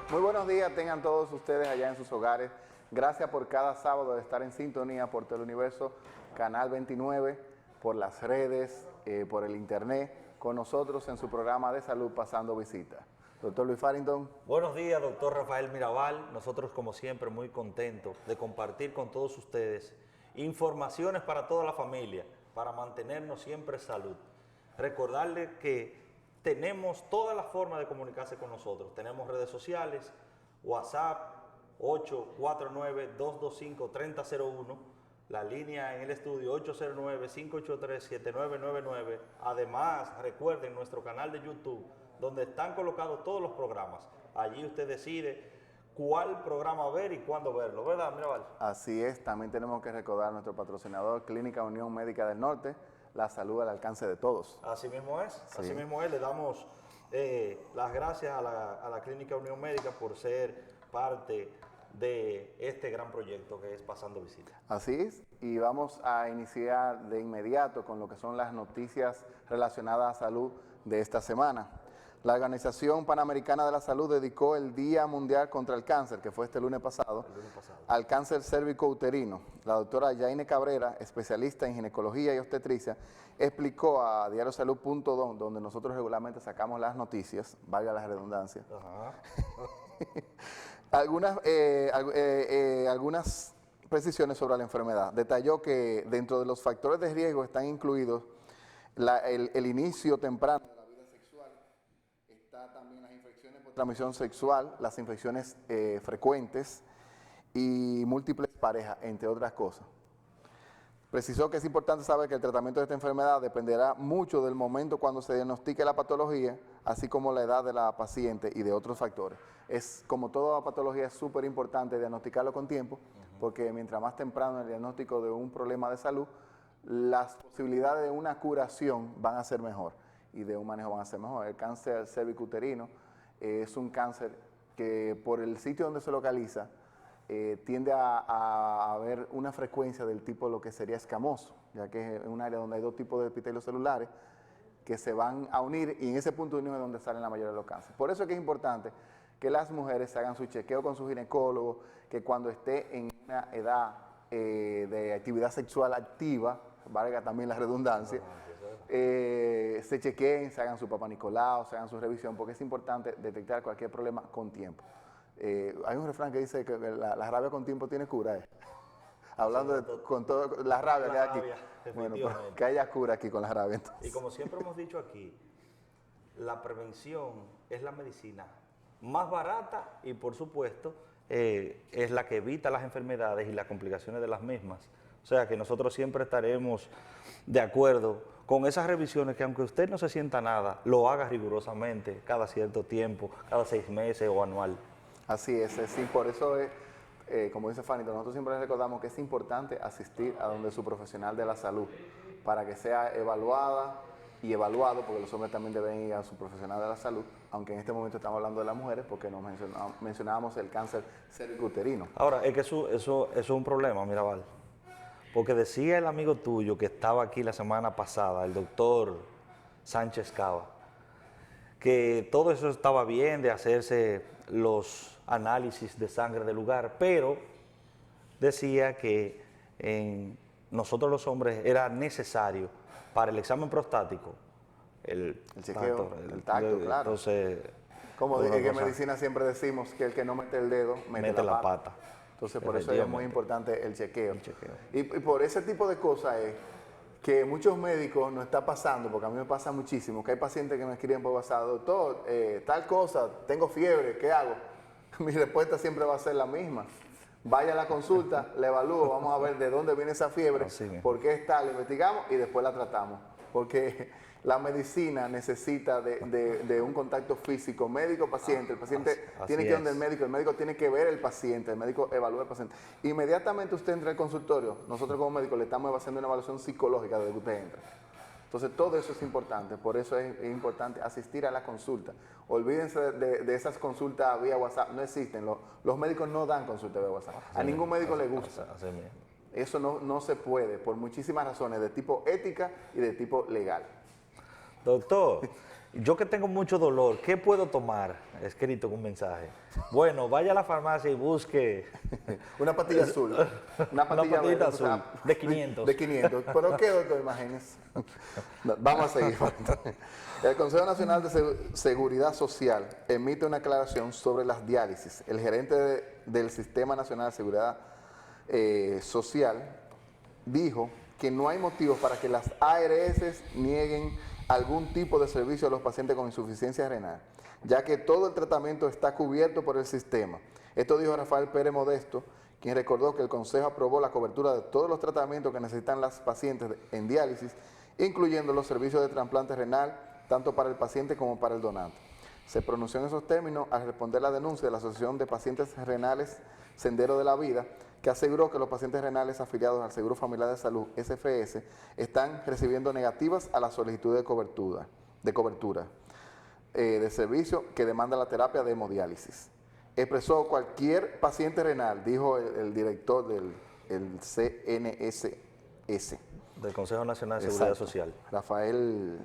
Muy buenos días, tengan todos ustedes allá en sus hogares. Gracias por cada sábado de estar en sintonía por Teleuniverso, Canal 29, por las redes, por el internet, con nosotros en su programa de salud Pasando Visita. Doctor Luis Farrington. Buenos días, doctor Rafael Mirabal. Nosotros, como siempre, muy contentos de compartir con todos ustedes informaciones para toda la familia, para mantenernos siempre en salud. Recordarles que tenemos todas las formas de comunicarse con nosotros. Tenemos redes sociales, WhatsApp 849-225-3001, la línea en el estudio 809-583-7999. Además, recuerden nuestro canal de YouTube, donde están colocados todos los programas. Allí usted decide cuál programa ver y cuándo verlo, ¿verdad, Mirabal? Así es, también tenemos que recordar a nuestro patrocinador, Clínica Unión Médica del Norte, la salud al alcance de todos. Así mismo es, Sí. así mismo es. Le damos las gracias a la Clínica Unión Médica por ser parte de este gran proyecto que es Pasando Visita. Así es, y vamos a iniciar de inmediato con lo que son las noticias relacionadas a salud de esta semana. La Organización Panamericana de la Salud dedicó el Día Mundial contra el Cáncer, que fue este lunes pasado, al cáncer cérvico-uterino. La doctora Yaine Cabrera, especialista en ginecología y obstetricia, explicó a diariosalud.do, donde nosotros regularmente sacamos las noticias, valga la redundancia, algunas precisiones sobre la enfermedad. Detalló que dentro de los factores de riesgo están incluidos el inicio temprano de la vida sexual, está también las infecciones por transmisión sexual, las infecciones frecuentes y múltiples parejas, entre otras cosas. Precisó que es importante saber que el tratamiento de esta enfermedad dependerá mucho del momento cuando se diagnostique la patología, así como la edad de la paciente y de otros factores. Es como toda patología, es súper importante diagnosticarlo con tiempo, porque mientras más temprano el diagnóstico de un problema de salud, las posibilidades de una curación van a ser mejor y de un manejo van a ser mejor. El cáncer cervicuterino es un cáncer que por el sitio donde se localiza tiende a haber una frecuencia del tipo lo que sería escamoso, ya que es un área donde hay dos tipos de epitelios celulares que se van a unir y en ese punto de unión es donde salen la mayoría de los cánceres. Por eso es que es importante que las mujeres se hagan su chequeo con su ginecólogo, que cuando esté en una edad de actividad sexual activa, valga también la redundancia, se chequeen, se hagan su Papá Nicolau, se hagan su revisión, porque es importante detectar cualquier problema con tiempo. Hay un refrán que dice que la rabia con tiempo tiene cura. Hablando de con todo, la rabia que hay aquí. Bueno, pues, que haya cura aquí con la rabia. Entonces. Y como siempre hemos dicho aquí, la prevención es la medicina más barata y, por supuesto, es la que evita las enfermedades y las complicaciones de las mismas. O sea que nosotros siempre estaremos de acuerdo con esas revisiones que, aunque usted no se sienta nada, lo haga rigurosamente cada cierto tiempo, cada 6 meses o anual. Así es, sí, por eso es, como dice Fanny, nosotros siempre les recordamos que es importante asistir a donde su profesional de la salud para que sea evaluada y evaluado, porque los hombres también deben ir a su profesional de la salud, aunque en este momento estamos hablando de las mujeres porque nos mencionábamos el cáncer cervicuterino. Ahora, es que eso es un problema, Mirabal, porque decía el amigo tuyo que estaba aquí la semana pasada, el doctor Sánchez Cava, que todo eso estaba bien de hacerse los análisis de sangre del lugar, pero decía que en nosotros los hombres era necesario para el examen prostático el chequeo, el tacto, claro. Entonces, como en medicina siempre decimos que el que no mete el dedo, mete la pata. Entonces, por eso es muy importante el chequeo. Y por ese tipo de cosas es que muchos médicos nos está pasando, porque a mí me pasa muchísimo, que hay pacientes que me escriben por WhatsApp, doctor, tal cosa, tengo fiebre, ¿qué hago? Mi respuesta siempre va a ser la misma. Vaya a la consulta, le evalúo, vamos a ver de dónde viene esa fiebre, por qué está, la investigamos y después la tratamos. Porque la medicina necesita de un contacto físico, médico-paciente. El paciente tiene que ir donde el médico tiene que ver el paciente, el médico evalúa al paciente. Inmediatamente usted entra al consultorio, nosotros como médicos le estamos haciendo una evaluación psicológica desde que usted entra. Entonces todo eso es importante, por eso es importante asistir a la consulta. Olvídense de esas consultas vía WhatsApp, no existen, los médicos no dan consulta vía WhatsApp, a ningún médico le gusta. Eso no se puede, por muchísimas razones, de tipo ética y de tipo legal. Doctor, yo que tengo mucho dolor, ¿qué puedo tomar? Escrito con un mensaje. Bueno, vaya a la farmacia y busque Una patilla azul. Una patilla patillita verde, azul, de 500. De 500. ¿Pero qué, doctor? Imagínese. Vamos a seguir. El Consejo Nacional de Seguridad Social emite una aclaración sobre las diálisis. El gerente del Sistema Nacional de Seguridad Social dijo que no hay motivos para que las ARS nieguen algún tipo de servicio a los pacientes con insuficiencia renal, ya que todo el tratamiento está cubierto por el sistema. Esto dijo Rafael Pérez Modesto, quien recordó que el Consejo aprobó la cobertura de todos los tratamientos que necesitan las pacientes en diálisis, incluyendo los servicios de trasplante renal, tanto para el paciente como para el donante. Se pronunció en esos términos al responder la denuncia de la Asociación de Pacientes Renales Sendero de la Vida, que aseguró que los pacientes renales afiliados al Seguro Familiar de Salud, SFS, están recibiendo negativas a la solicitud de cobertura de servicio que demanda la terapia de hemodiálisis. Expresó cualquier paciente renal, dijo el director del CNSS. Del Consejo Nacional de Seguridad Exacto. Social. Rafael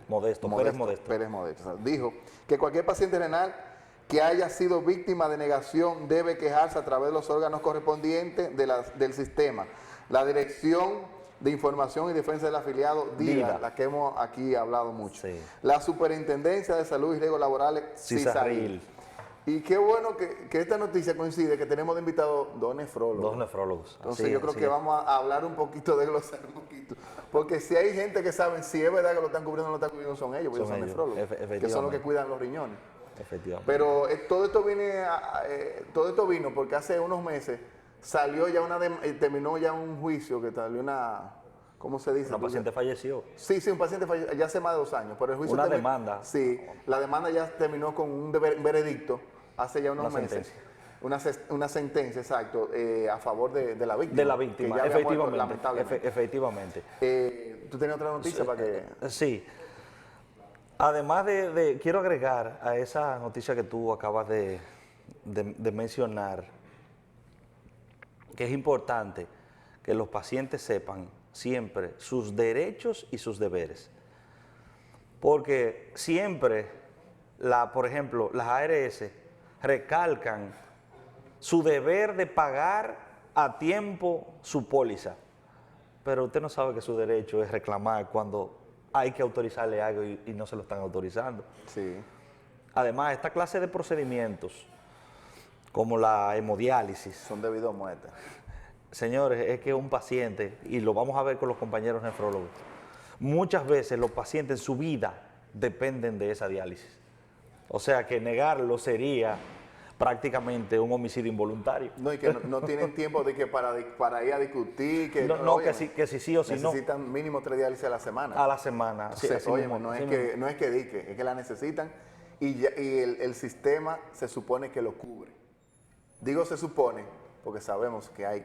Pérez Modesto. Dijo que cualquier paciente renal que haya sido víctima de negación debe quejarse a través de los órganos correspondientes del sistema. La Dirección de Información y Defensa del Afiliado, DIDA, la que hemos aquí hablado mucho. Sí. La Superintendencia de Salud y Riesgos Laborales, CISARIL. Y qué bueno que esta noticia coincide, que tenemos de invitado dos nefrólogos. Dos nefrólogos. Entonces Así yo es, creo así que es. vamos a hablar un poquito, de glosar un poquito. Porque si hay gente que saben si es verdad que lo están cubriendo o no lo están cubriendo, son ellos, porque Son son ellos, nefrólogos, que son los que efectivamente. cuidan los riñones. Efectivamente. Pero todo esto vino porque hace unos meses salió ya terminó ya un juicio que salió ¿cómo se dice? Una paciente falleció. Sí, un paciente falleció ya hace más de 2 años, pero el juicio Una demanda. Sí, la demanda ya terminó con un veredicto hace ya unos Una meses. sentencia. Una sentencia, exacto, a favor de la víctima. De la que víctima, ya había muerto, efectivamente. lamentablemente. Efectivamente. ¿Tú tenías otra noticia para que...? Sí. Además quiero agregar a esa noticia que tú acabas de mencionar, que es importante que los pacientes sepan siempre sus derechos y sus deberes. Porque siempre, por ejemplo, las ARS recalcan su deber de pagar a tiempo su póliza. Pero usted no sabe que su derecho es reclamar cuando hay que autorizarle algo y no se lo están autorizando. Sí. Además, esta clase de procedimientos, como la hemodiálisis, Son debido a muerte. señores, es que un paciente, y lo vamos a ver con los compañeros nefrólogos, muchas veces los pacientes en su vida dependen de esa diálisis. O sea que negarlo sería prácticamente un homicidio involuntario. No, y que no tienen tiempo de que para ir a discutir, que Que si sí o si no. necesitan mínimo 3 diálisis a la semana. A la semana. Sí, Entonces, así óyeme, mismo, no así es mismo. que es que la necesitan y el sistema se supone que lo cubre. Digo se supone porque sabemos que hay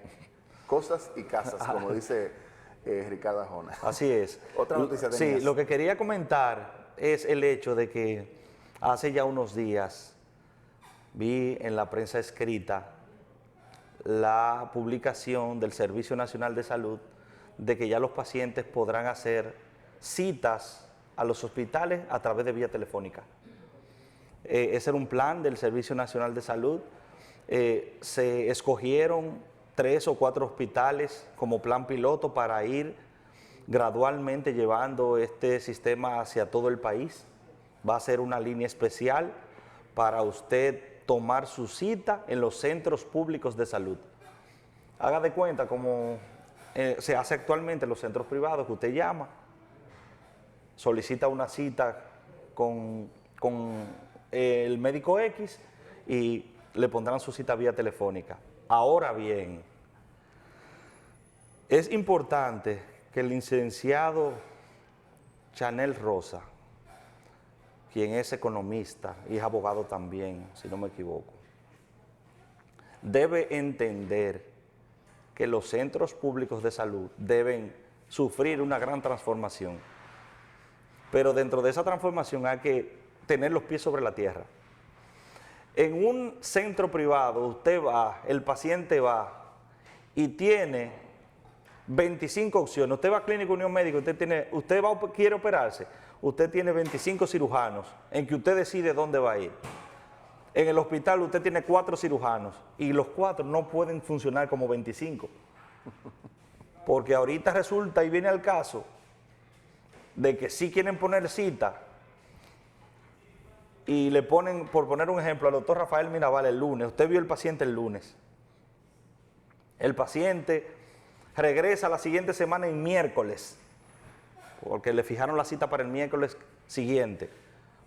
cosas y casas, como dice Ricardo Arjona. Así es. Otra noticia Sí, tenías. lo que quería comentar es el hecho de que hace ya unos días vi en la prensa escrita la publicación del Servicio Nacional de Salud de que ya los pacientes podrán hacer citas a los hospitales a través de vía telefónica. Ese era un plan del Servicio Nacional de Salud. Se escogieron 3 o 4 hospitales como plan piloto para ir gradualmente llevando este sistema hacia todo el país. Va a ser una línea especial para usted tomar su cita en los centros públicos de salud. Haga de cuenta como se hace actualmente en los centros privados, que usted llama, solicita una cita con el médico X y le pondrán su cita vía telefónica. Ahora bien, es importante que el licenciado Chanel Rosa, quien es economista y es abogado también, si no me equivoco, debe entender que los centros públicos de salud deben sufrir una gran transformación. Pero dentro de esa transformación hay que tener los pies sobre la tierra. En un centro privado usted va, el paciente va y tiene 25 opciones. Usted va a Clínica Unión Médica, quiere operarse. usted tiene 25 cirujanos en que usted decide dónde va a ir. En el hospital usted tiene 4 cirujanos y los 4 no pueden funcionar como 25. Porque ahorita resulta y viene al caso de que sí quieren poner cita y le ponen, por poner un ejemplo, al doctor Rafael Mirabal el lunes. Usted vio el paciente el lunes. El paciente regresa la siguiente semana en miércoles, porque le fijaron la cita para el miércoles siguiente.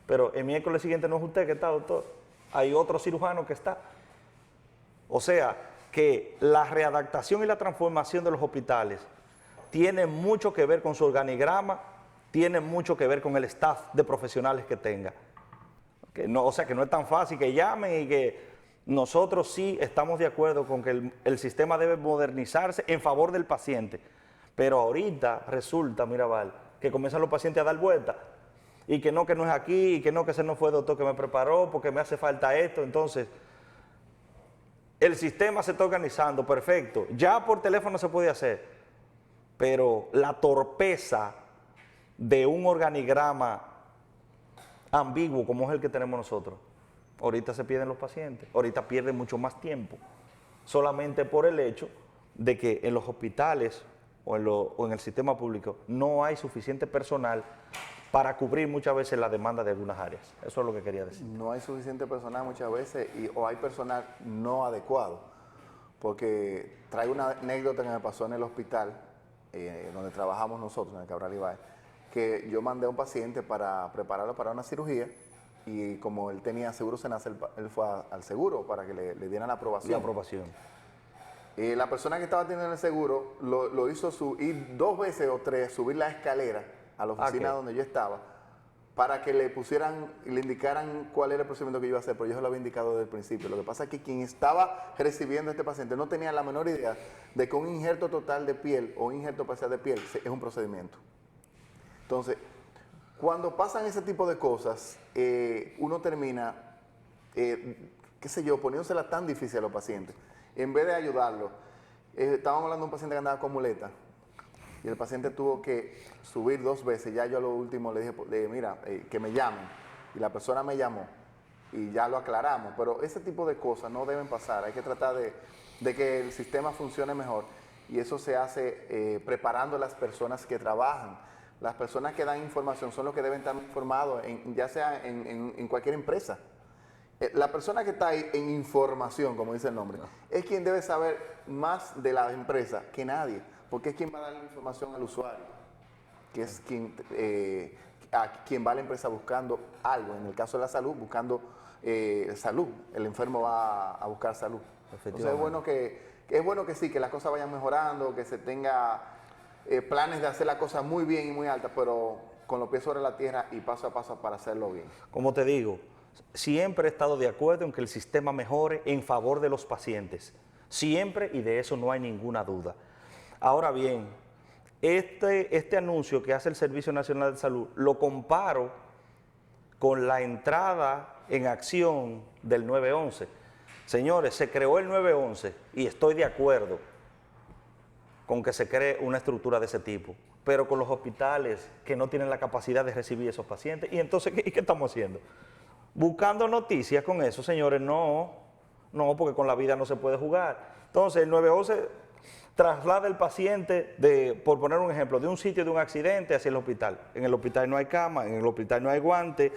Pero el miércoles siguiente no es usted que está, doctor. Hay otro cirujano que está. O sea, que la readaptación y la transformación de los hospitales tiene mucho que ver con su organigrama, tiene mucho que ver con el staff de profesionales que tenga. Que no, o sea, que no es tan fácil que llamen y que nosotros sí estamos de acuerdo con que el sistema debe modernizarse en favor del paciente. Pero ahorita resulta, Mirabal, que comienzan los pacientes a dar vueltas y que no es aquí, y que no, que ese no fue el doctor que me preparó porque me hace falta esto. Entonces, el sistema se está organizando, perfecto. Ya por teléfono se puede hacer, pero la torpeza de un organigrama ambiguo como es el que tenemos nosotros, ahorita se pierden los pacientes, ahorita pierden mucho más tiempo, solamente por el hecho de que en los hospitales o en el sistema público no hay suficiente personal para cubrir muchas veces la demanda de algunas áreas. Eso es lo que quería decir. No hay suficiente personal muchas veces o hay personal no adecuado. Porque traigo una anécdota que me pasó en el hospital donde trabajamos nosotros, en el Cabral Ibáez, que yo mandé a un paciente para prepararlo para una cirugía y como él tenía seguro Senasa, él fue al seguro para que le dieran la aprobación. La aprobación. La persona que estaba teniendo el seguro lo hizo ir 2 veces o 3, subir la escalera a la oficina donde yo estaba, para que le indicaran cuál era el procedimiento que yo iba a hacer, pero yo se lo había indicado desde el principio. Lo que pasa es que quien estaba recibiendo a este paciente no tenía la menor idea de que un injerto total de piel o un injerto parcial de piel es un procedimiento. Entonces, cuando pasan ese tipo de cosas, uno termina, qué sé yo, poniéndosela tan difícil a los pacientes. En vez de ayudarlo, estábamos hablando de un paciente que andaba con muleta y el paciente tuvo que subir 2 veces. Ya yo a lo último le dije, mira, que me llamen. Y la persona me llamó y ya lo aclaramos. Pero ese tipo de cosas no deben pasar. Hay que tratar de que el sistema funcione mejor y eso se hace preparando a las personas que trabajan. Las personas que dan información son los que deben estar informados, ya sea en cualquier empresa. La persona que está ahí en información, como dice el nombre, es quien debe saber más de la empresa que nadie, porque es quien va a dar la información al usuario, que es a quien va a la empresa buscando algo. En el caso de la salud, buscando salud. El enfermo va a buscar salud. Entonces es bueno que sí, que las cosas vayan mejorando, que se tenga planes de hacer la cosa muy bien y muy alta, pero con los pies sobre la tierra y paso a paso para hacerlo bien. Como te digo, siempre he estado de acuerdo en que el sistema mejore en favor de los pacientes. Siempre, y de eso no hay ninguna duda. Ahora bien, este anuncio que hace el Servicio Nacional de Salud lo comparo con la entrada en acción del 911. Señores, se creó el 911 y estoy de acuerdo con que se cree una estructura de ese tipo, pero con los hospitales que no tienen la capacidad de recibir esos pacientes. Y entonces, ¿qué estamos haciendo? Buscando noticias con eso, señores. No, porque con la vida no se puede jugar. Entonces, el 911 traslada el paciente, por poner un ejemplo, de un sitio de un accidente hacia el hospital. En el hospital no hay cama, en el hospital no hay guantes,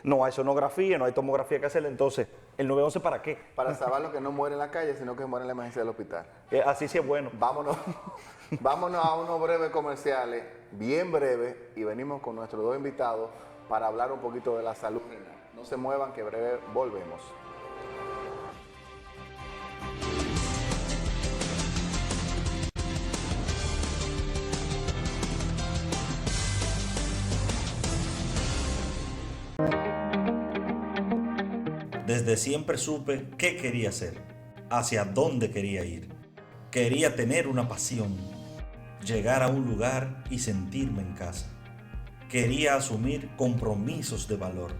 no hay sonografía, no hay tomografía que hacerle. Entonces, ¿el 911 para qué? Para salvar lo que no muere en la calle, sino que muere en la emergencia del hospital. Así sí es bueno. Vámonos a unos breves comerciales, bien breves, y venimos con nuestros 2 invitados para hablar un poquito de la salud renal. No se muevan, que breve volvemos. Desde siempre supe qué quería hacer, hacia dónde quería ir. Quería tener una pasión, llegar a un lugar y sentirme en casa. Quería asumir compromisos de valor.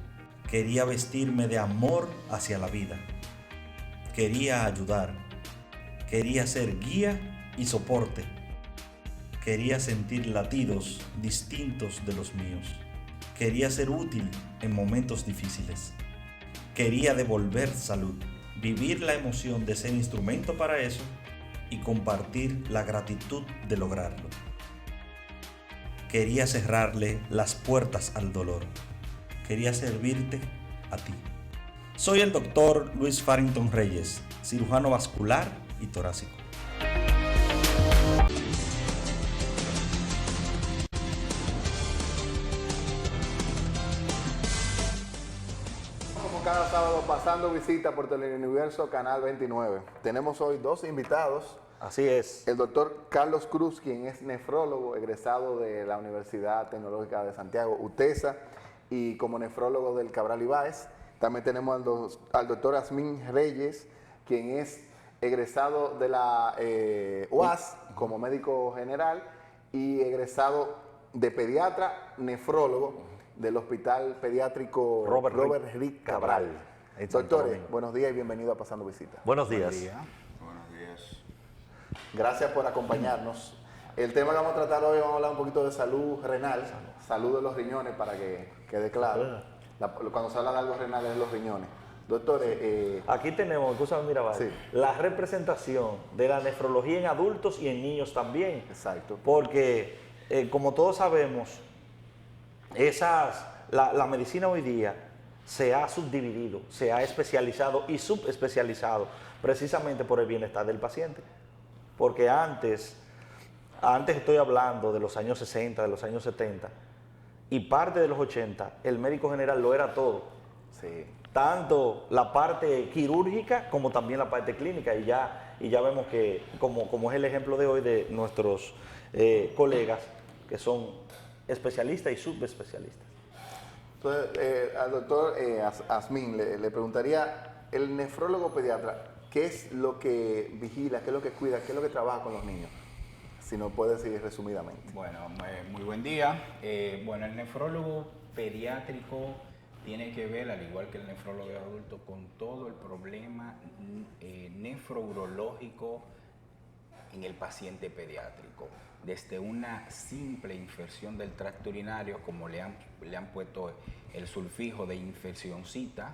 Quería vestirme de amor hacia la vida. Quería ayudar. Quería ser guía y soporte. Quería sentir latidos distintos de los míos. Quería ser útil en momentos difíciles. Quería devolver salud, vivir la emoción de ser instrumento para eso y compartir la gratitud de lograrlo. Quería cerrarle las puertas al dolor. Quería servirte a ti. Soy el doctor Luis Farrington Reyes, cirujano vascular y torácico. Como cada sábado, pasando visita por Teleuniverso Canal 29. Tenemos hoy dos invitados. Así es. El doctor Carlos Cruz, quien es nefrólogo, egresado de la Universidad Tecnológica de Santiago, UTESA, y como nefrólogo del Cabral Ibáez. También tenemos al doctor Asmín Reyes, quien es egresado de la UAS como médico general y egresado de pediatra nefrólogo del Hospital Pediátrico Robert Rick Cabral. Doctores, buenos días y bienvenido a Pasando Visita. Buenos días. Buenos días. Gracias por acompañarnos. El tema que vamos a tratar hoy, vamos a hablar un poquito de salud renal, salud de los riñones, para que quede claro. Cuando se habla de algo renal es los riñones. Doctores, aquí tenemos, escúchame, Mirabal, sí, la representación de la nefrología en adultos y en niños también. Exacto. Porque, como todos sabemos, la medicina hoy día se ha subdividido, se ha especializado y subespecializado precisamente por el bienestar del paciente. Porque antes estoy hablando de los años 60, de los años 70, y parte de los 80, el médico general lo era todo. Sí. Tanto la parte quirúrgica como también la parte clínica. Y ya vemos que, como es el ejemplo de hoy de nuestros colegas, que son especialistas y subespecialistas. Entonces, al doctor Asmín le preguntaría, el nefrólogo pediatra, ¿qué es lo que vigila, qué es lo que cuida, qué es lo que trabaja con los niños? Si nos puede decir resumidamente. Bueno, muy buen día. Bueno, el nefrólogo pediátrico tiene que ver, al igual que el nefrólogo adulto, con todo el problema nefrourológico en el paciente pediátrico. Desde una simple infección del tracto urinario, como le han puesto el sulfijo de infeccioncita,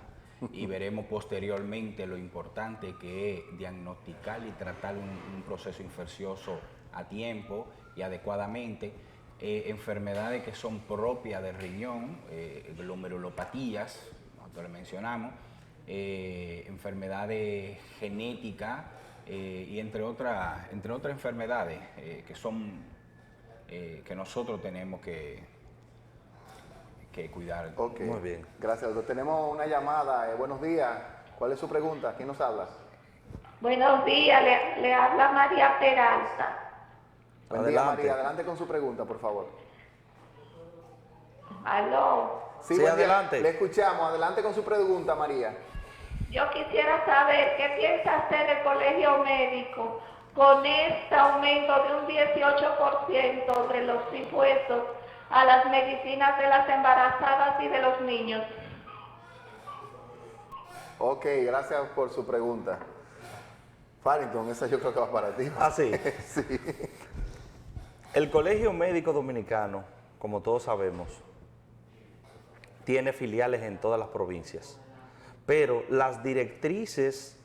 y veremos posteriormente lo importante que es diagnosticar y tratar un proceso infeccioso a tiempo y adecuadamente. Enfermedades que son propias del riñón, glomerulopatías, nosotros le mencionamos, enfermedades genéticas y entre otras enfermedades que nosotros tenemos que cuidar. Ok, Muy bien. Gracias, doctor. Tenemos una llamada. Buenos días. ¿Cuál es su pregunta? ¿Quién nos habla? Buenos días, le habla María Peralta. Buen día, Adelante. María. Adelante con su pregunta, por favor. Aló. Sí, buen día. adelante. Le escuchamos. Adelante con su pregunta, María. Yo quisiera saber qué piensa hacer el colegio médico con este aumento de un 18% de los impuestos a las medicinas de las embarazadas y de los niños. Ok, gracias por su pregunta. Farrington, esa yo creo que va para ti. Ah, sí. Sí. El Colegio Médico Dominicano, como todos sabemos, tiene filiales en todas las provincias, pero las directrices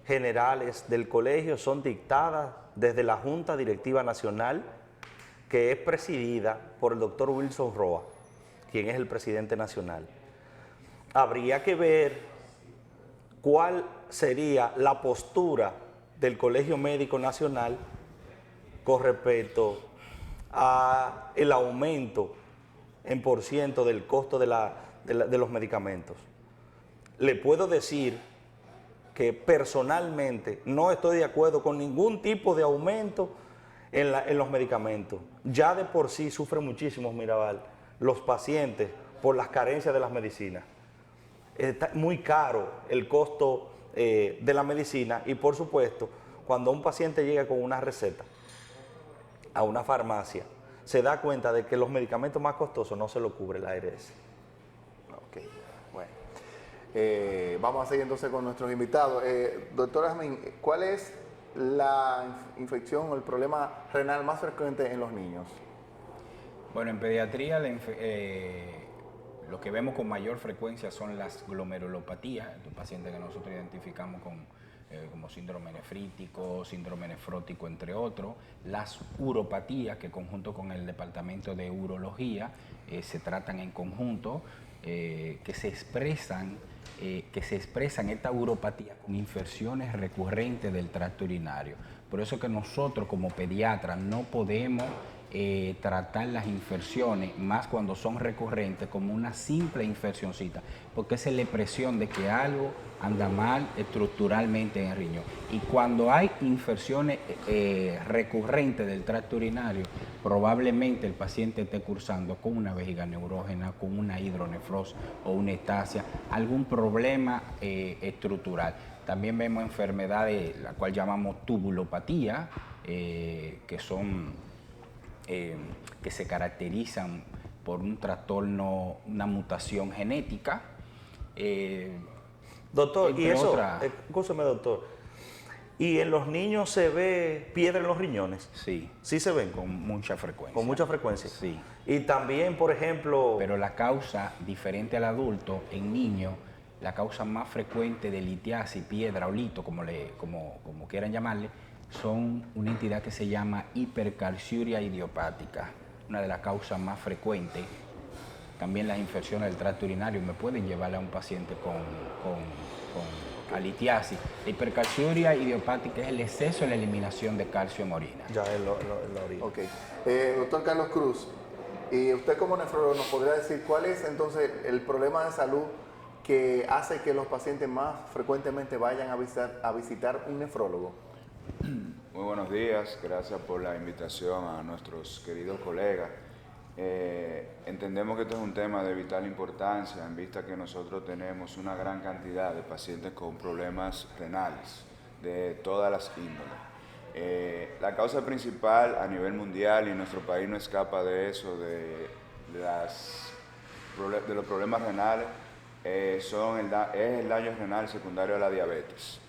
generales del colegio son dictadas desde la Junta Directiva Nacional, que es presidida por el doctor Wilson Roa, quien es el presidente nacional. Habría que ver cuál sería la postura del Colegio Médico Nacional con respecto a el aumento en % del costo de los medicamentos. Le puedo decir que personalmente no estoy de acuerdo con ningún tipo de aumento en los medicamentos. Ya de por sí sufren muchísimo, Mirabal, los pacientes por las carencias de las medicinas. Está muy caro el costo de la medicina y, por supuesto, cuando un paciente llega con una receta a una farmacia, se da cuenta de que los medicamentos más costosos no se lo cubre la ARS. Ok, bueno. Vamos a seguir entonces con nuestros invitados. Doctor Asmín, ¿cuál es la infección o el problema renal más frecuente en los niños? Bueno, en pediatría lo que vemos con mayor frecuencia son las glomerulopatías, estos pacientes que nosotros identificamos como síndrome nefrítico, síndrome nefrótico, entre otros, las uropatías, que conjunto con el departamento de urología se tratan en conjunto, que se expresan esta uropatía con infecciones recurrentes del tracto urinario. Por eso que nosotros como pediatras no podemos tratar las infecciones, más cuando son recurrentes, como una simple infeccioncita, porque esa es la impresión de que algo anda mal estructuralmente en el riñón. Y cuando hay infecciones recurrentes del tracto urinario, probablemente el paciente esté cursando con una vejiga neurógena, con una hidronefrosis o una ectasia, algún problema estructural. También vemos enfermedades, la cual llamamos tubulopatía, que son que se caracterizan por un trastorno, una mutación genética. Doctor, y eso, escúchame, doctor, ¿y en los niños se ve piedra en los riñones? Sí. ¿Sí se ven? Con mucha frecuencia. Con mucha frecuencia. Sí. Y también, por ejemplo... Pero la causa, diferente al adulto, en niños, la causa más frecuente de litiasis, piedra o lito, como quieran llamarle, son una entidad que se llama hipercalciuria idiopática, una de las causas más frecuentes. También las infecciones del tracto urinario me pueden llevar a un paciente con litiasis. La hipercalciuria idiopática es el exceso en la eliminación de calcio en orina. Ya, en la orina. Ok. Doctor Carlos Cruz, y usted como nefrólogo nos podría decir cuál es entonces el problema de salud que hace que los pacientes más frecuentemente vayan a visitar un nefrólogo. Muy buenos días, gracias por la invitación a nuestros queridos colegas. Entendemos que este es un tema de vital importancia en vista que nosotros tenemos una gran cantidad de pacientes con problemas renales de todas las índoles. La causa principal a nivel mundial, y nuestro país no escapa de eso, de los problemas renales, es el daño renal secundario a la diabetes.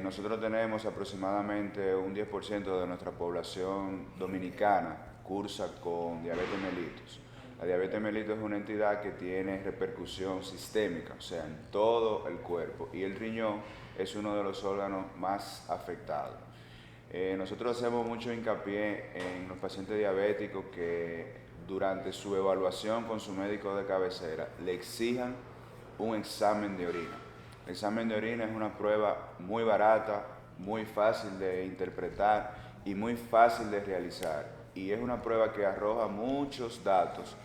Nosotros tenemos aproximadamente un 10% de nuestra población dominicana cursa con diabetes mellitus. La diabetes mellitus es una entidad que tiene repercusión sistémica, o sea, en todo el cuerpo, y el riñón es uno de los órganos más afectados. Nosotros hacemos mucho hincapié en los pacientes diabéticos que durante su evaluación con su médico de cabecera le exijan un examen de orina. El examen de orina es una prueba muy barata, muy fácil de interpretar y muy fácil de realizar. Y es una prueba que arroja muchos datos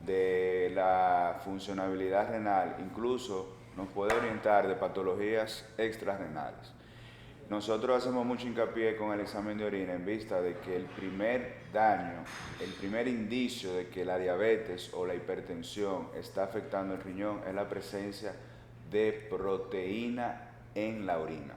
de la funcionabilidad renal, incluso nos puede orientar de patologías extrarrenales. Nosotros hacemos mucho hincapié con el examen de orina en vista de que el primer daño, el primer indicio de que la diabetes o la hipertensión está afectando el riñón es la presencia de proteína en la orina.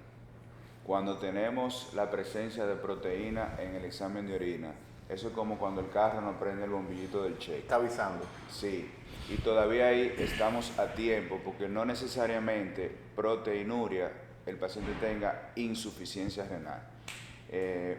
Cuando tenemos la presencia de proteína en el examen de orina, eso es como cuando el carro no prende el bombillito del cheque. Está avisando. Sí, y todavía ahí estamos a tiempo porque no necesariamente proteinuria el paciente tenga insuficiencia renal.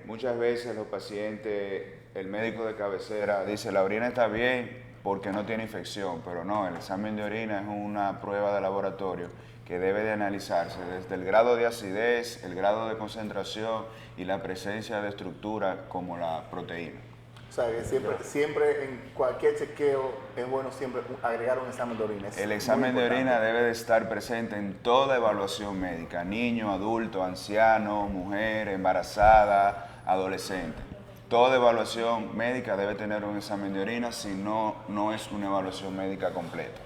Muchas veces los pacientes, el médico de cabecera dice la orina está bien porque no tiene infección, pero no, el examen de orina es una prueba de laboratorio que debe de analizarse desde el grado de acidez, el grado de concentración y la presencia de estructura como la proteína. O sea, que siempre en cualquier chequeo es bueno siempre agregar un examen de orina. El examen de orina debe de estar presente en toda evaluación médica, niño, adulto, anciano, mujer, embarazada, adolescente. Toda evaluación médica debe tener un examen de orina, si no, no es una evaluación médica completa.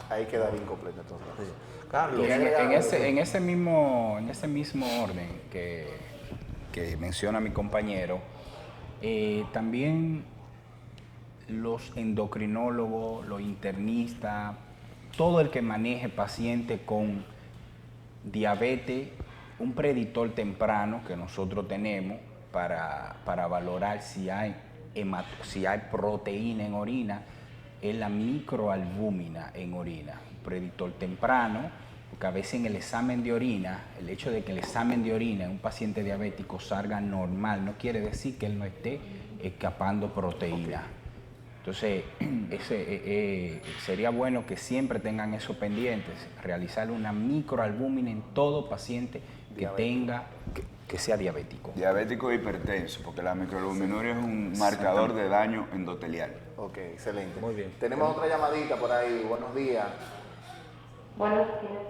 Ahí quedaría incompleta entonces. Sí. Carlos, En ese mismo orden que menciona mi compañero, también los endocrinólogos, los internistas, todo el que maneje paciente con diabetes, un predictor temprano que nosotros tenemos para valorar si hay proteína en orina, es la microalbúmina en orina, un predictor temprano, porque a veces en el examen de orina, el hecho de que el examen de orina en un paciente diabético salga normal, no quiere decir que él no esté escapando proteína. Entonces, sería bueno que siempre tengan eso pendientes, realizar una microalbúmina en todo paciente que tenga, que sea diabético. Diabético e hipertenso, porque la microalbuminuria es un marcador de daño endotelial. Ok, excelente. Muy bien. Tenemos otra llamadita por ahí. Buenos días. Buenos días.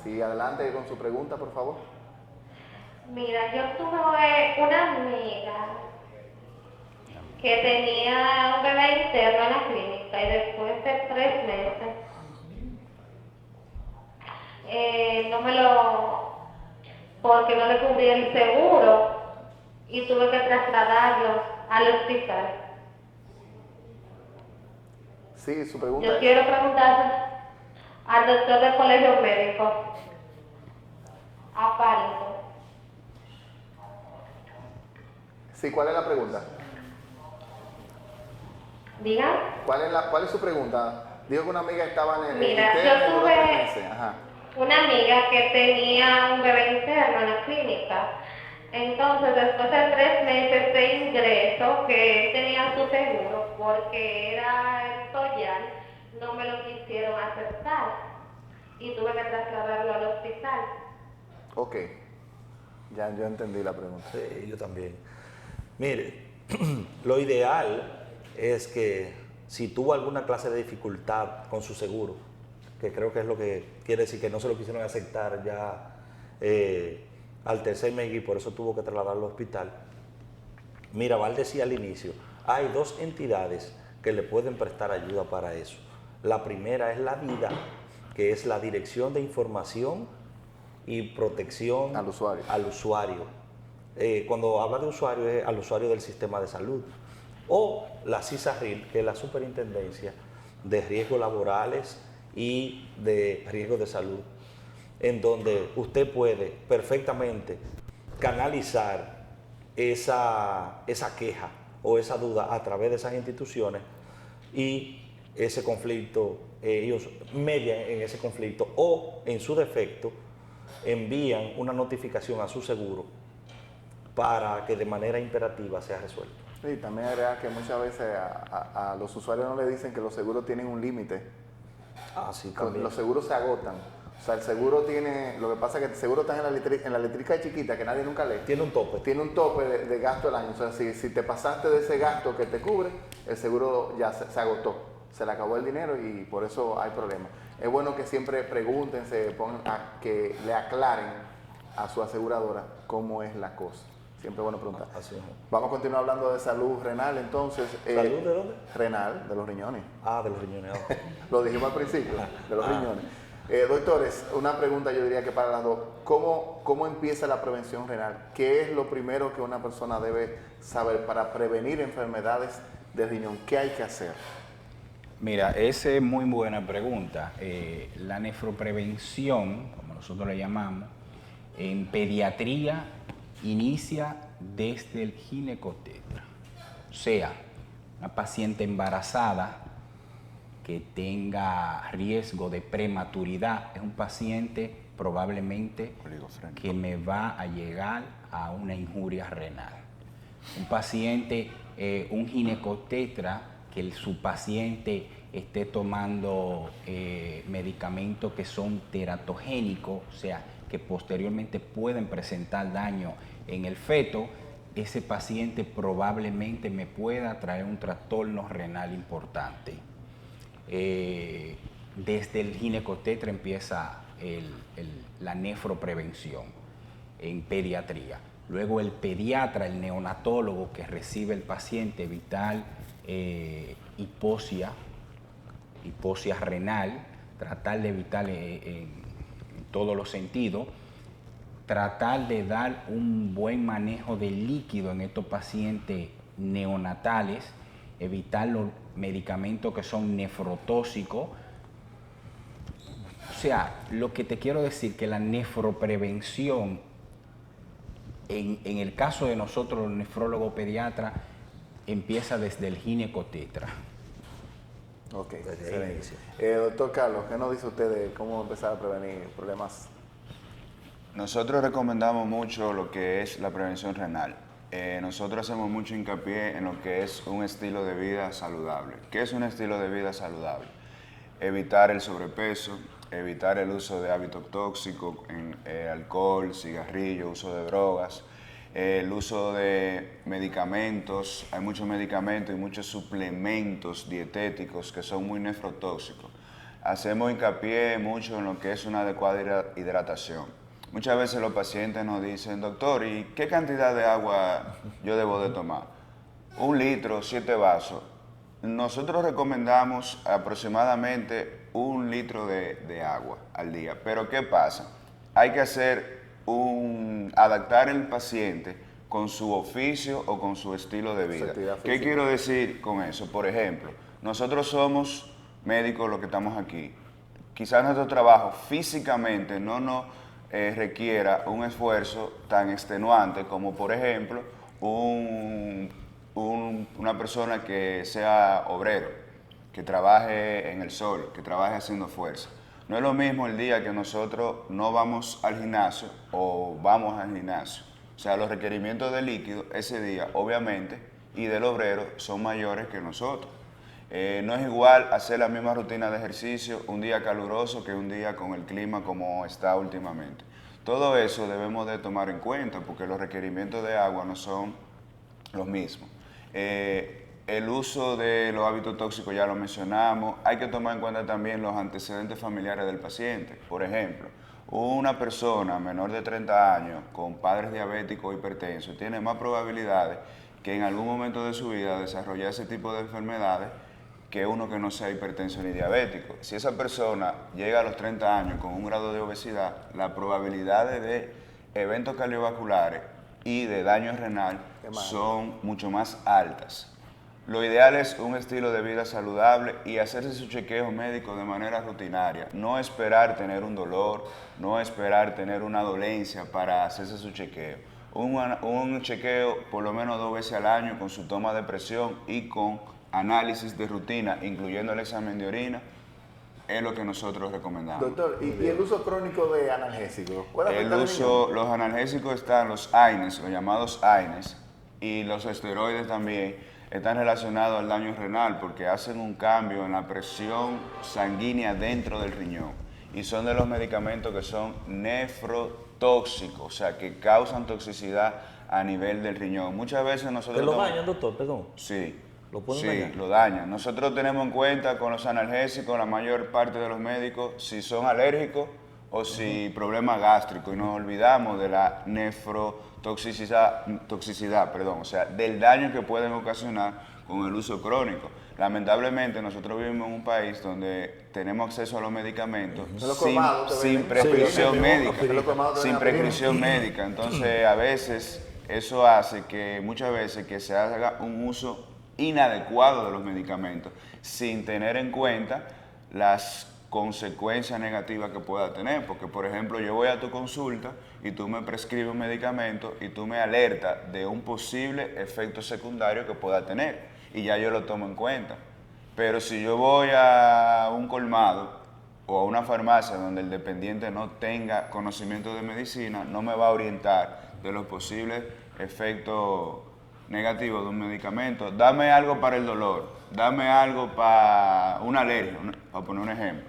Sí, adelante con su pregunta, por favor. Mira, yo tuve una amiga que tenía un bebé interno en la clínica y después de 3 meses porque no le cubría el seguro y tuve que trasladarlo al hospital. Sí, su pregunta Yo es. quiero preguntar al doctor del colegio médico, Aparicio. Sí, ¿cuál es la pregunta? Diga. ¿Cuál es su pregunta? Dijo que una amiga estaba en el Mira, interno yo y duró tuve 3 meses. Ajá. una amiga que tenía un bebé interno en la clínica. Entonces, después de 3 meses de ingreso, que él tenía su seguro, porque era el Toyal, no me lo quisieron aceptar y tuve que trasladarlo al hospital. Ok. Ya yo entendí la pregunta. Sí, yo también. Mire, lo ideal es que si tuvo alguna clase de dificultad con su seguro, que creo que es lo que quiere decir que no se lo quisieron aceptar ya al tercer mes y por eso tuvo que trasladarlo al hospital. Mirabal decía al inicio, hay 2 entidades que le pueden prestar ayuda para eso. La primera es la DIDA, que es la Dirección de Información y Protección Al usuario. Cuando habla de usuario es al usuario del sistema de salud. O la CISARRIL, que es la Superintendencia de Riesgos Laborales y de Riesgos de Salud, en donde usted puede perfectamente canalizar esa queja o esa duda a través de esas instituciones y ese conflicto, ellos median en ese conflicto o en su defecto envían una notificación a su seguro para que de manera imperativa sea resuelto. Y también agregar que muchas veces a los usuarios no le dicen que los seguros tienen un límite. Así también. Los seguros se agotan. O sea, el seguro tiene, lo que pasa es que el seguro está en la letrica chiquita que nadie nunca lee. Tiene un tope. Tiene un tope de gasto al año. O sea, si te pasaste de ese gasto que te cubre, el seguro ya se agotó. Se le acabó el dinero y por eso hay problemas. Es bueno que siempre pregunten, que le aclaren a su aseguradora cómo es la cosa. Siempre es bueno preguntar. Así es. Vamos a continuar hablando de salud renal, entonces. ¿Salud de dónde? Renal, de los riñones. Ah, de los riñones. Lo dijimos al principio, de los riñones. Doctores, una pregunta yo diría que para las dos. ¿Cómo empieza la prevención renal? ¿Qué es lo primero que una persona debe saber para prevenir enfermedades del riñón? ¿Qué hay que hacer? Mira, esa es muy buena pregunta. La nefroprevención, como nosotros le llamamos, en pediatría inicia desde el ginecotetra. O sea, una paciente embarazada que tenga riesgo de prematuridad es un paciente probablemente que me va a llegar a una injuria renal. Un paciente, un ginecotetra, que su paciente esté tomando medicamentos que son teratogénicos, o sea, que posteriormente pueden presentar daño en el feto, ese paciente probablemente me pueda traer un trastorno renal importante. Desde el ginecotetra empieza la nefroprevención en pediatría. Luego el pediatra, el neonatólogo que recibe el paciente, evitar hipoxia renal, tratar de evitar en todos los sentidos, tratar de dar un buen manejo del líquido en estos pacientes neonatales, evitar los medicamentos que son nefrotóxicos. O sea, lo que te quiero decir que la nefroprevención, en el caso de nosotros los nefrólogos pediatras, empieza desde el ginecotetra. Ok, Desde ahí excelente. inicia. Doctor Carlos, ¿qué nos dice usted de cómo empezar a prevenir problemas? Nosotros recomendamos mucho lo que es la prevención renal. Nosotros hacemos mucho hincapié en lo que es un estilo de vida saludable. ¿Qué es un estilo de vida saludable? Evitar el sobrepeso, evitar el uso de hábitos tóxicos, alcohol, cigarrillo, uso de drogas, el uso de medicamentos. Hay muchos medicamentos y muchos suplementos dietéticos que son muy nefrotóxicos. Hacemos hincapié mucho en lo que es una adecuada hidratación. Muchas veces los pacientes nos dicen, doctor, ¿y qué cantidad de agua yo debo de tomar? 1 litro, 7 vasos. Nosotros recomendamos aproximadamente 1 litro de agua al día. Pero ¿qué pasa? Hay que adaptar el paciente con su oficio o con su estilo de vida. ¿Qué quiero decir con eso? Por ejemplo, nosotros somos médicos los que estamos aquí. Quizás nuestro trabajo físicamente no nos requiera un esfuerzo tan extenuante como, por ejemplo, una persona que sea obrero, que trabaje en el sol, que trabaje haciendo fuerza. No es lo mismo el día que nosotros no vamos al gimnasio o vamos al gimnasio. O sea, los requerimientos de líquido ese día, obviamente, y del obrero son mayores que nosotros. No es igual hacer la misma rutina de ejercicio un día caluroso que un día con el clima como está últimamente. Todo eso debemos de tomar en cuenta porque los requerimientos de agua no son los mismos. El uso de los hábitos tóxicos ya lo mencionamos. Hay que tomar en cuenta también los antecedentes familiares del paciente. Por ejemplo, una persona menor de 30 años con padres diabéticos o hipertensos tiene más probabilidades que en algún momento de su vida desarrolle ese tipo de enfermedades que uno que no sea hipertenso ni diabético. Si esa persona llega a los 30 años con un grado de obesidad, las probabilidades de eventos cardiovasculares y de daño renal son mucho más altas. Lo ideal es un estilo de vida saludable y hacerse su chequeo médico de manera rutinaria. No esperar tener un dolor, no esperar tener una dolencia para hacerse su chequeo. Un chequeo por lo menos 2 veces al año con su toma de presión y con análisis de rutina, incluyendo el examen de orina, es lo que nosotros recomendamos. Doctor, ¿y el uso crónico de analgésicos? Los analgésicos están los AINES, los llamados AINES, y los esteroides también están relacionados al daño renal porque hacen un cambio en la presión sanguínea dentro del riñón y son de los medicamentos que son nefrotóxicos, o sea, que causan toxicidad a nivel del riñón. Muchas veces nosotros... ¿Te lo dañan, doctor? Perdón. Sí. ¿Lo pueden dañar? Sí, lo dañan. Nosotros tenemos en cuenta con los analgésicos, la mayor parte de los médicos, si son alérgicos o si problemas gástricos, y nos olvidamos de la nefrotoxicidad, o sea, del daño que pueden ocasionar con el uso crónico. Lamentablemente, nosotros vivimos en un país donde tenemos acceso a los medicamentos sin prescripción médica. Entonces, a veces, eso hace que muchas veces que se haga un uso inadecuado de los medicamentos sin tener en cuenta las consecuencias negativas que pueda tener, porque por ejemplo yo voy a tu consulta y tú me prescribes un medicamento y tú me alertas de un posible efecto secundario que pueda tener y ya yo lo tomo en cuenta. Pero si yo voy a un colmado o a una farmacia donde el dependiente no tenga conocimiento de medicina, no me va a orientar de los posibles efectos negativos de un medicamento. Dame algo para el dolor, dame algo para una alergia, para poner un ejemplo.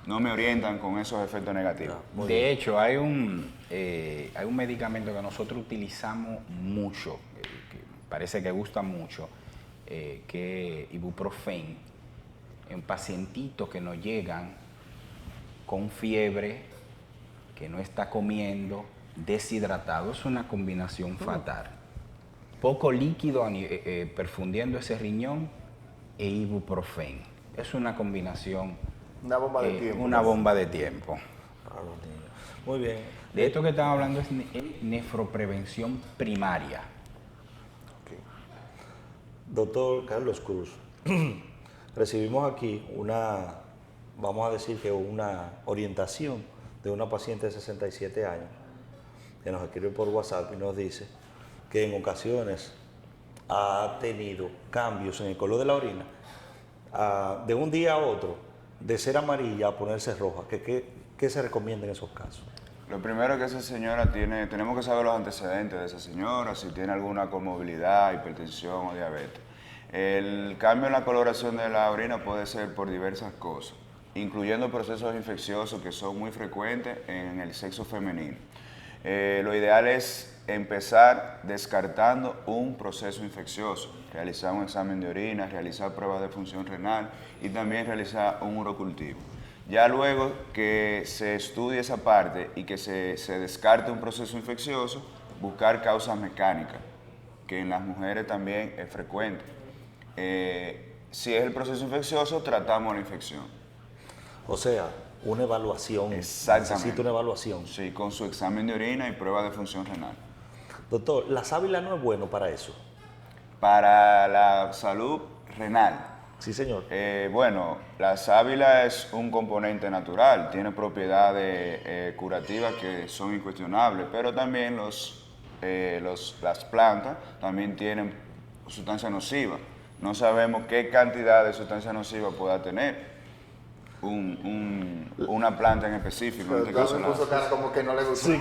No me orientan con esos efectos negativos. De hecho, hay un medicamento que nosotros utilizamos mucho, que parece que gusta mucho, que es ibuprofeno, en pacientitos que nos llegan con fiebre, que no está comiendo, deshidratado. Es una combinación fatal. Poco líquido perfundiendo ese riñón e ibuprofeno. Es una combinación. Una bomba de tiempo. Una bomba de tiempo. Muy bien. De esto que estamos hablando es nefroprevención primaria. Okay. Doctor Carlos Cruz, recibimos aquí vamos a decir que una orientación de una paciente de 67 años que nos escribe por WhatsApp y nos dice que en ocasiones ha tenido cambios en el color de la orina de un día a otro, de ser amarilla a ponerse roja? ¿Qué se recomienda en esos casos? Lo primero que esa señora tenemos que saber los antecedentes de esa señora, si tiene alguna comorbilidad, hipertensión o diabetes. El cambio en la coloración de la orina puede ser por diversas cosas, incluyendo procesos infecciosos que son muy frecuentes en el sexo femenino. Lo ideal es empezar descartando un proceso infeccioso, realizar un examen de orina, realizar pruebas de función renal y también realizar un urocultivo. Ya luego que se estudie esa parte y que se descarte un proceso infeccioso, buscar causas mecánicas, que en las mujeres también es frecuente. Si es el proceso infeccioso, tratamos la infección. O sea, una evaluación. Exactamente. Necesita una evaluación. Sí, con su examen de orina y prueba de función renal. Doctor, ¿la sábila no es bueno para eso? Para la salud renal. Sí, señor. Bueno, la sábila es un componente natural, tiene propiedades curativas que son incuestionables, pero también las plantas también tienen sustancias nocivas. No sabemos qué cantidad de sustancia nociva pueda tener una planta en específico. En este caso, me puso cara como que no le gustó. Sí.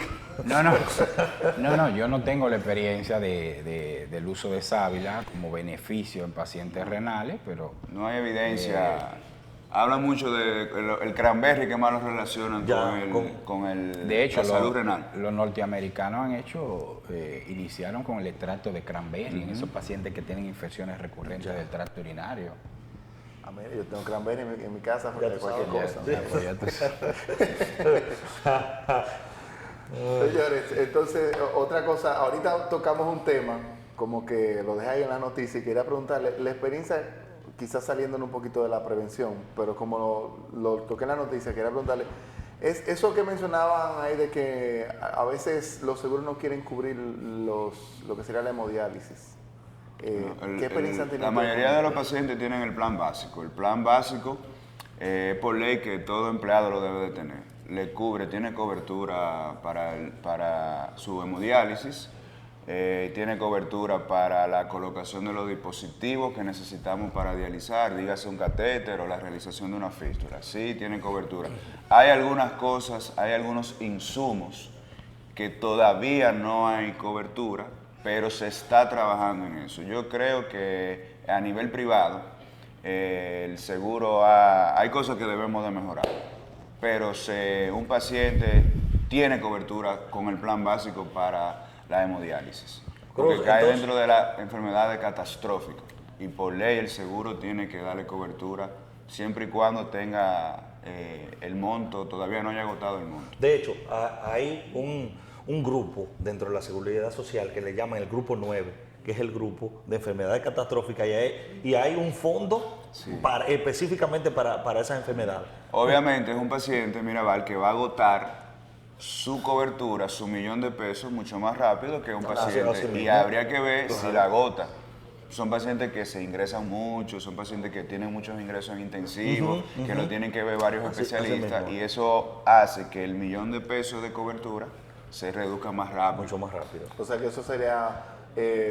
No, yo no tengo la experiencia del uso de sábila como beneficio en pacientes renales, pero no hay evidencia. Habla mucho del cranberry que más lo relacionan con de hecho, la salud renal. Los norteamericanos iniciaron con el extracto de cranberry en esos pacientes que tienen infecciones recurrentes del tracto urinario. A mí, yo tengo cranberry en mi casa Ya de tú cualquier sabes. cosa. Señores, entonces, otra cosa, ahorita tocamos un tema, como que lo dejé ahí en la noticia y quería preguntarle, la experiencia, quizás saliéndonos un poquito de la prevención, pero como lo toqué en la noticia, quería preguntarle, es eso que mencionaban ahí de que a veces los seguros no quieren cubrir lo que sería la hemodiálisis. ¿Qué experiencia han tenido? La mayoría de los pacientes tienen el plan básico. El plan básico, por ley, que todo empleado lo debe de tener. Le cubre, tiene cobertura para su hemodiálisis, tiene cobertura para la colocación de los dispositivos que necesitamos para dializar, dígase un catéter o la realización de una fístula. Sí, tiene cobertura. Hay algunas cosas, hay algunos insumos que todavía no hay cobertura, pero se está trabajando en eso. Yo creo que a nivel privado, el seguro, hay cosas que debemos de mejorar, pero un paciente tiene cobertura con el plan básico para la hemodiálisis, porque cae dentro de las enfermedades catastróficas y por ley el seguro tiene que darle cobertura siempre y cuando tenga el monto, todavía no haya agotado el monto. De hecho, hay un grupo dentro de la Seguridad Social que le llaman el Grupo 9, que es el grupo de enfermedades catastróficas, y hay un fondo específicamente para esas enfermedades. Obviamente es un paciente, Mirabal, que va a agotar su cobertura, su $1.000.000 mucho más rápido que un paciente, y habría que ver si la agota. Son pacientes que se ingresan mucho, son pacientes que tienen muchos ingresos en intensivos, que lo tienen que ver varios especialistas, y eso hace que el $1.000.000 de cobertura se reduzca más rápido. Mucho más rápido. O sea que eso sería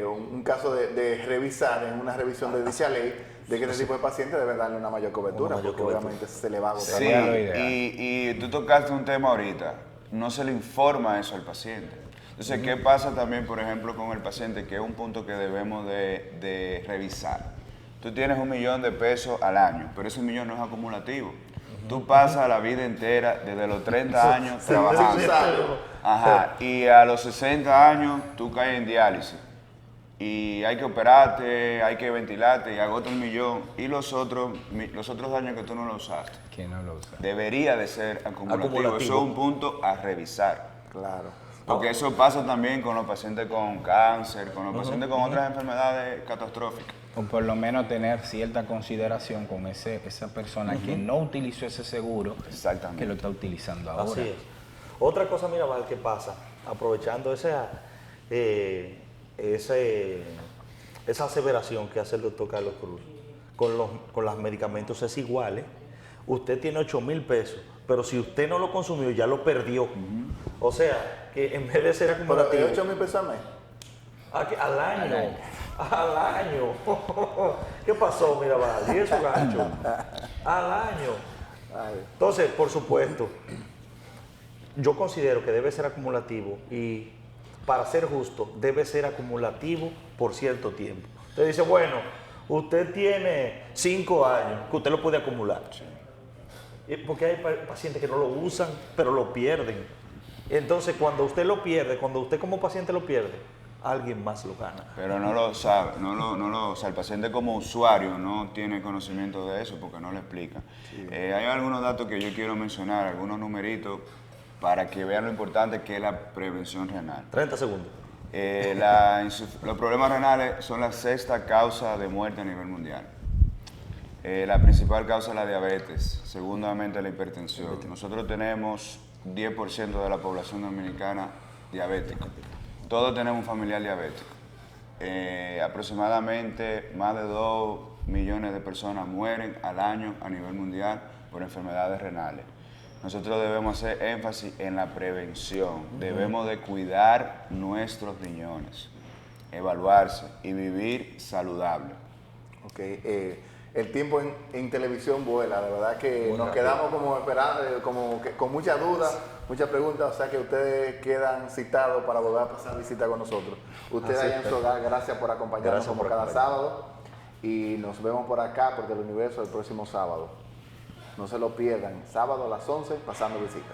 un caso de revisar en una revisión de dicha ley, de que este tipo de pacientes deben darle una mayor cobertura, porque obviamente se le va a agotar. Sí, y tú tocaste un tema ahorita, no se le informa eso al paciente. Entonces, ¿qué pasa también, por ejemplo, con el paciente? Que es un punto que debemos de revisar. Tú tienes $1.000.000 al año, pero ese millón no es acumulativo. Tú pasas la vida entera, desde los 30 años, trabajando. Ajá, y a los 60 años tú caes en diálisis. Y hay que operarte, hay que ventilarte y agota $1 millón. Y los otros años que tú no lo usaste. Que no lo usa. Debería de ser acumulativo. Eso es un punto a revisar. Claro. Porque eso pasa también con los pacientes con cáncer, con los pacientes con otras enfermedades catastróficas. O por lo menos tener cierta consideración con esa persona que no utilizó ese seguro, que lo está utilizando ahora. Así es. Otra cosa, Mirabal, que pasa, aprovechando esa aseveración que hace el doctor Carlos Cruz, con los medicamentos es igual, ¿eh? Usted tiene $8.000, pero si usted no lo consumió, ya lo perdió. O sea, que en vez de ser acumulativo... ¿Pero $8.000 al mes? Al año. Al año. ¿Qué pasó, Mirabal? ¿Y eso gancho? Al año. Ay, Entonces, por supuesto, yo considero que debe ser acumulativo y para ser justo, debe ser acumulativo por cierto tiempo. Usted dice, bueno, usted tiene 5 años que usted lo puede acumular. Porque hay pacientes que no lo usan, pero lo pierden. Entonces, cuando usted lo pierde, cuando usted como paciente lo pierde, alguien más lo gana. Pero no lo sabe, o sea, el paciente como usuario no tiene conocimiento de eso porque no le explica. Hay algunos datos que yo quiero mencionar, algunos numeritos, para que vean lo importante que es la prevención renal. 30 segundos. Los problemas renales son la 6ª causa de muerte a nivel mundial. La principal causa es la diabetes, segundamente la hipertensión. Nosotros tenemos 10% de la población dominicana diabética. Todos tenemos un familiar diabético. Aproximadamente más de 2 millones de personas mueren al año a nivel mundial por enfermedades renales. Nosotros debemos hacer énfasis en la prevención. Debemos de cuidar nuestros riñones, evaluarse y vivir saludable. ok. El tiempo en televisión vuela, de verdad que nos quedamos como esperando, como que con muchas dudas, muchas preguntas, o sea que ustedes quedan citados para volver a pasar visita con nosotros. Ustedes Así allá en su hogar, gracias por acompañarnos Gracias como por cada acompañarnos. sábado y nos vemos por acá, porque el universo el próximo sábado. No se lo pierdan, sábado a las 11, pasando visita.